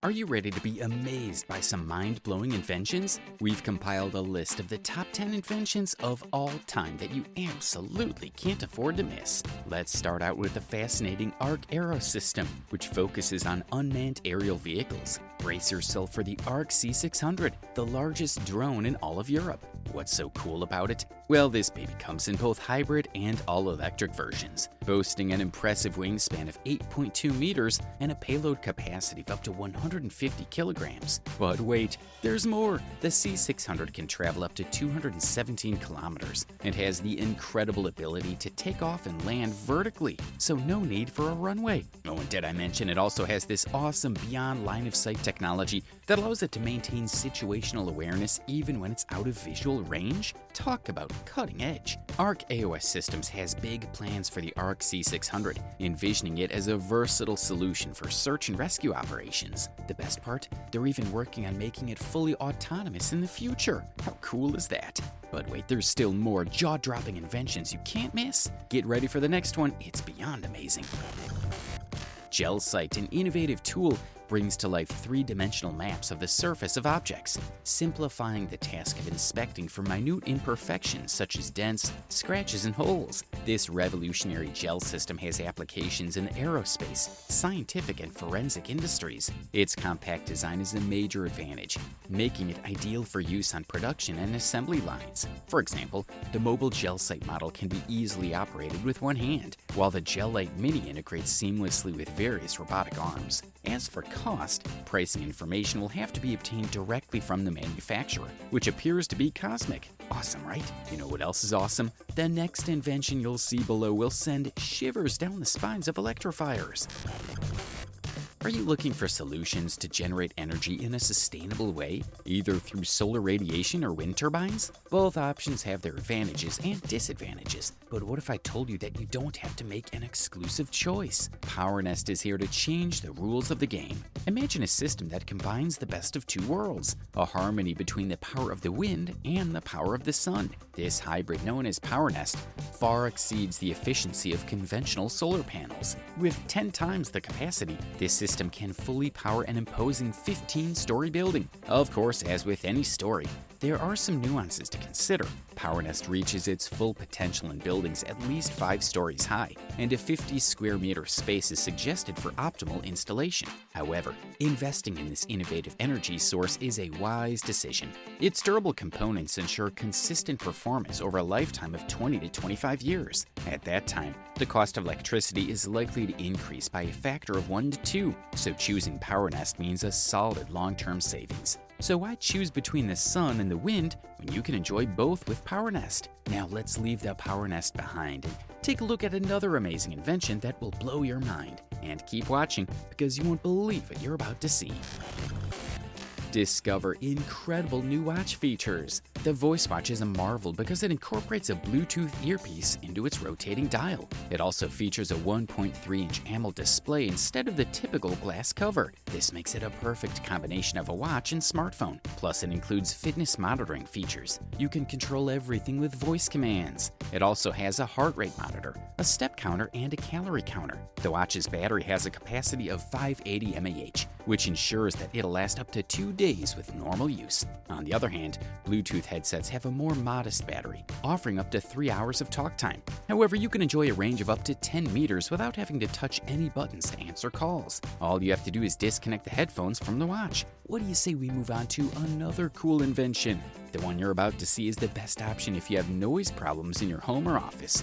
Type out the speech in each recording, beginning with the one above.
Are you ready to be amazed by some mind-blowing inventions? We've compiled a list of the top 10 inventions of all time that you absolutely can't afford to miss. Let's start out with the fascinating Arc Aero system, which focuses on unmanned aerial vehicles. Brace yourself for the Arc C600, the largest drone in all of Europe. What's so cool about it? Well, this baby comes in both hybrid and all-electric versions, boasting an impressive wingspan of 8.2 meters and a payload capacity of up to 150 kilograms. But wait, there's more! The C600 can travel up to 217 kilometers and has the incredible ability to take off and land vertically, so no need for a runway. Oh, and did I mention it also has this awesome beyond line-of-sight technology that allows it to maintain situational awareness even when it's out of visual range? Talk about cutting edge. Arc AOS Systems has big plans for the Arc C600, envisioning it as a versatile solution for search and rescue operations. The best part? They're even working on making it fully autonomous in the future. How cool is that? But wait, there's still more jaw-dropping inventions you can't miss. Get ready for the next one, it's beyond amazing. GelSight, an innovative tool, brings to life three-dimensional maps of the surface of objects, simplifying the task of inspecting for minute imperfections such as dents, scratches, and holes. This revolutionary gel system has applications in the aerospace, scientific, and forensic industries. Its compact design is a major advantage, making it ideal for use on production and assembly lines. For example, the mobile GelSight model can be easily operated with one hand, while the GelLight Mini integrates seamlessly with various robotic arms. As for cost, pricing information will have to be obtained directly from the manufacturer, which appears to be cosmic. Awesome, right? You know what else is awesome? The next invention you'll see below will send shivers down the spines of electrifiers. Are you looking for solutions to generate energy in a sustainable way, either through solar radiation or wind turbines? Both options have their advantages and disadvantages, but what if I told you that you don't have to make an exclusive choice? PowerNest is here to change the rules of the game. Imagine a system that combines the best of two worlds, a harmony between the power of the wind and the power of the sun. This hybrid, known as PowerNest, far exceeds the efficiency of conventional solar panels. With 10 times the capacity, this system can fully power an imposing 15-story building. Of course, as with any story, there are some nuances to consider. PowerNest reaches its full potential in buildings at least 5 stories high, and a 50 square meter space is suggested for optimal installation. However, investing in this innovative energy source is a wise decision. Its durable components ensure consistent performance over a lifetime of 20 to 25 years. At that time, the cost of electricity is likely to increase by a factor of 1 to 2, so choosing PowerNest means a solid long-term savings. So why choose between the sun and the wind when you can enjoy both with PowerNest? Now let's leave the PowerNest behind and take a look at another amazing invention that will blow your mind. And keep watching because you won't believe what you're about to see. Discover incredible new watch features. The Voice Watch is a marvel because it incorporates a Bluetooth earpiece into its rotating dial. It also features a 1.3-inch AMOLED display instead of the typical glass cover. This makes it a perfect combination of a watch and smartphone. Plus, it includes fitness monitoring features. You can control everything with voice commands. It also has a heart rate monitor, a step counter, and a calorie counter. The watch's battery has a capacity of 580 mAh, which ensures that it'll last up to 2 days with normal use. On the other hand, Bluetooth headsets have a more modest battery, offering up to 3 hours of talk time. However, you can enjoy a range of up to 10 meters without having to touch any buttons to answer calls. All you have to do is disconnect the headphones from the watch. What do you say we move on to another cool invention? The one you're about to see is the best option if you have noise problems in your home or office.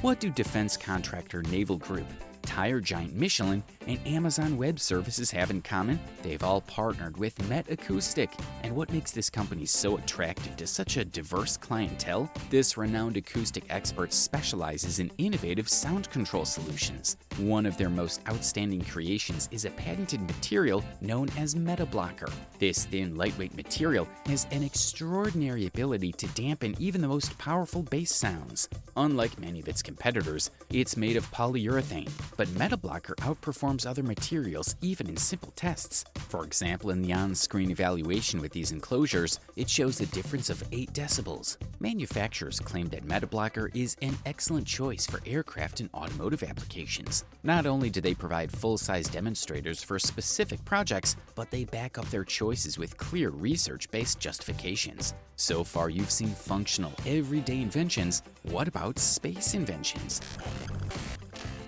What do defense contractor Naval Group, tire giant Michelin, and Amazon Web Services have in common? They've all partnered with Met Acoustic. And what makes this company so attractive to such a diverse clientele? This renowned acoustic expert specializes in innovative sound control solutions. One of their most outstanding creations is a patented material known as Metablocker. This thin, lightweight material has an extraordinary ability to dampen even the most powerful bass sounds. Unlike many of its competitors, it's made of polyurethane, but MetaBlocker outperforms other materials even in simple tests. For example, in the on-screen evaluation with these enclosures, it shows a difference of 8 decibels. Manufacturers claim that MetaBlocker is an excellent choice for aircraft and automotive applications. Not only do they provide full-size demonstrators for specific projects, but they back up their choices with clear research-based justifications. So far, you've seen functional, everyday inventions. What about space inventions?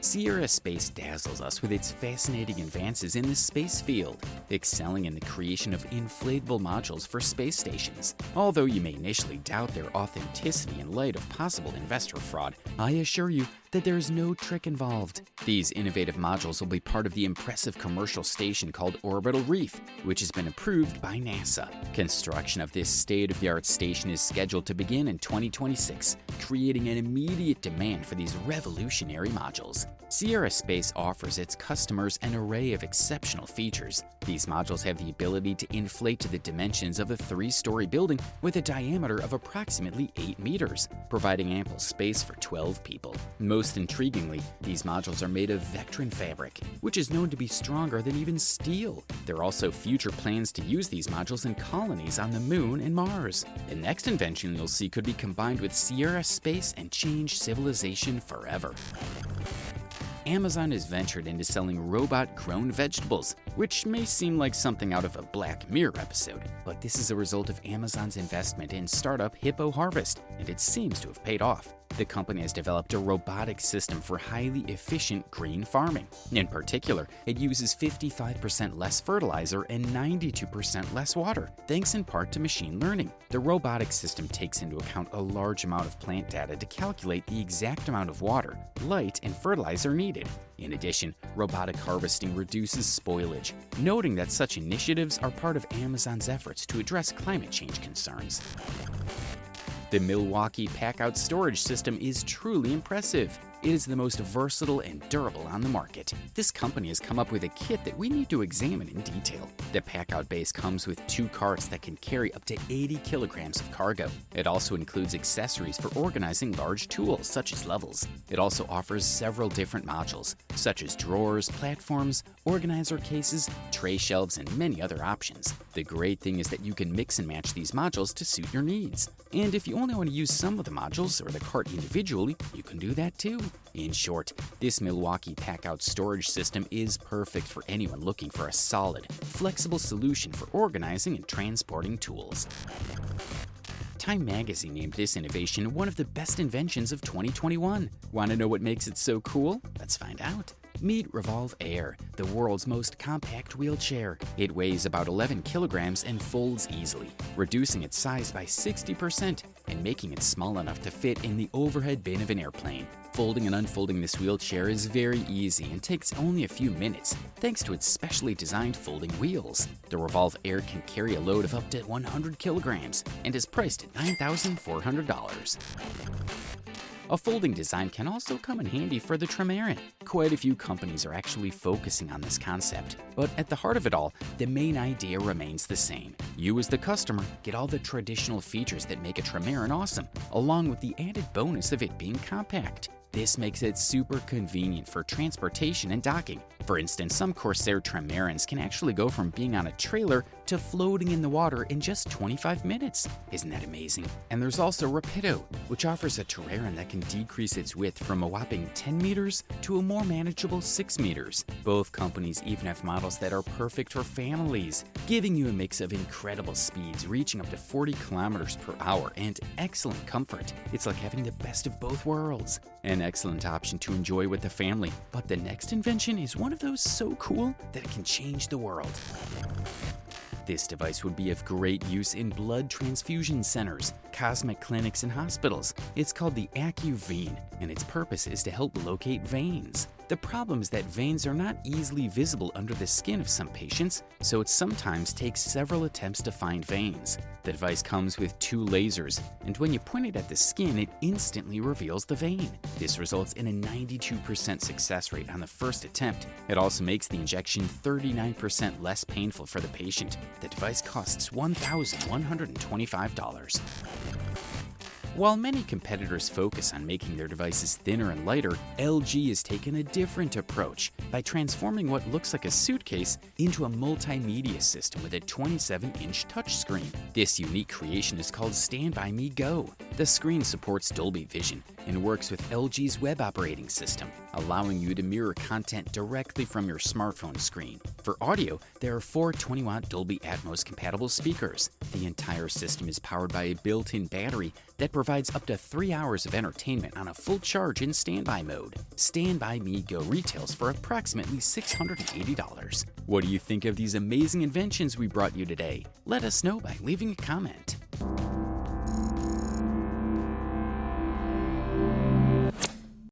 Sierra Space dazzles us with its fascinating advances in the space field, excelling in the creation of inflatable modules for space stations. Although you may initially doubt their authenticity in light of possible investor fraud, I assure you that there is no trick involved. These innovative modules will be part of the impressive commercial station called Orbital Reef, which has been approved by NASA. Construction of this state-of-the-art station is scheduled to begin in 2026, creating an immediate demand for these revolutionary modules. Sierra Space offers its customers an array of exceptional features. These modules have the ability to inflate to the dimensions of a 3-story building with a diameter of approximately 8 meters, providing ample space for 12 people. Most intriguingly, these modules are made of Vectran fabric, which is known to be stronger than even steel. There are also future plans to use these modules in colonies on the Moon and Mars. The next invention you'll see could be combined with Sierra Space and change civilization forever. Amazon has ventured into selling robot-grown vegetables, which may seem like something out of a Black Mirror episode, but this is a result of Amazon's investment in startup Hippo Harvest, and it seems to have paid off. The company has developed a robotic system for highly efficient green farming. In particular, it uses 55% less fertilizer and 92% less water, thanks in part to machine learning. The robotic system takes into account a large amount of plant data to calculate the exact amount of water, light, and fertilizer needed. In addition, robotic harvesting reduces spoilage, noting that such initiatives are part of Amazon's efforts to address climate change concerns. The Milwaukee Packout storage system is truly impressive. It is the most versatile and durable on the market. This company has come up with a kit that we need to examine in detail. The Packout base comes with 2 carts that can carry up to 80 kilograms of cargo. It also includes accessories for organizing large tools, such as levels. It also offers several different modules, such as drawers, platforms, organizer cases, tray shelves, and many other options. The great thing is that you can mix and match these modules to suit your needs. And if you only want to use some of the modules or the cart individually, you can do that too. In short, this Milwaukee Packout storage system is perfect for anyone looking for a solid, flexible solution for organizing and transporting tools. Time magazine named this innovation one of the best inventions of 2021. Want to know what makes it so cool? Let's find out. Meet Revolve Air, the world's most compact wheelchair. It weighs about 11 kilograms and folds easily, reducing its size by 60% and making it small enough to fit in the overhead bin of an airplane. Folding and unfolding this wheelchair is very easy and takes only a few minutes, thanks to its specially designed folding wheels. The Revolve Air can carry a load of up to 100 kilograms and is priced at $9,400. A folding design can also come in handy for the trimaran. Quite a few companies are actually focusing on this concept, but at the heart of it all, the main idea remains the same. You as the customer get all the traditional features that make a trimaran awesome, along with the added bonus of it being compact. This makes it super convenient for transportation and docking. For instance, some Corsair trimarans can actually go from being on a trailer to floating in the water in just 25 minutes. Isn't that amazing? And there's also Rapido, which offers a trimaran that can decrease its width from a whopping 10 meters to a more manageable 6 meters. Both companies even have models that are perfect for families, giving you a mix of incredible speeds reaching up to 40 kilometers per hour and excellent comfort. It's like having the best of both worlds. An excellent option to enjoy with the family. But the next invention is one of those so cool that it can change the world. This device would be of great use in blood transfusion centers, cosmetic clinics, and hospitals. It's called the AccuVein, and its purpose is to help locate veins. The problem is that veins are not easily visible under the skin of some patients, so it sometimes takes several attempts to find veins. The device comes with 2 lasers, and when you point it at the skin, it instantly reveals the vein. This results in a 92% success rate on the first attempt. It also makes the injection 39% less painful for the patient. The device costs $1,125. While many competitors focus on making their devices thinner and lighter, LG has taken a different approach by transforming what looks like a suitcase into a multimedia system with a 27-inch touchscreen. This unique creation is called Stand By Me Go. The screen supports Dolby Vision and works with LG's web operating system, allowing you to mirror content directly from your smartphone screen. For audio, there are 4 20-watt Dolby Atmos compatible speakers. The entire system is powered by a built-in battery that provides up to 3 hours of entertainment on a full charge in standby mode. Stand By Me Go retails for approximately $680. What do you think of these amazing inventions we brought you today? Let us know by leaving a comment.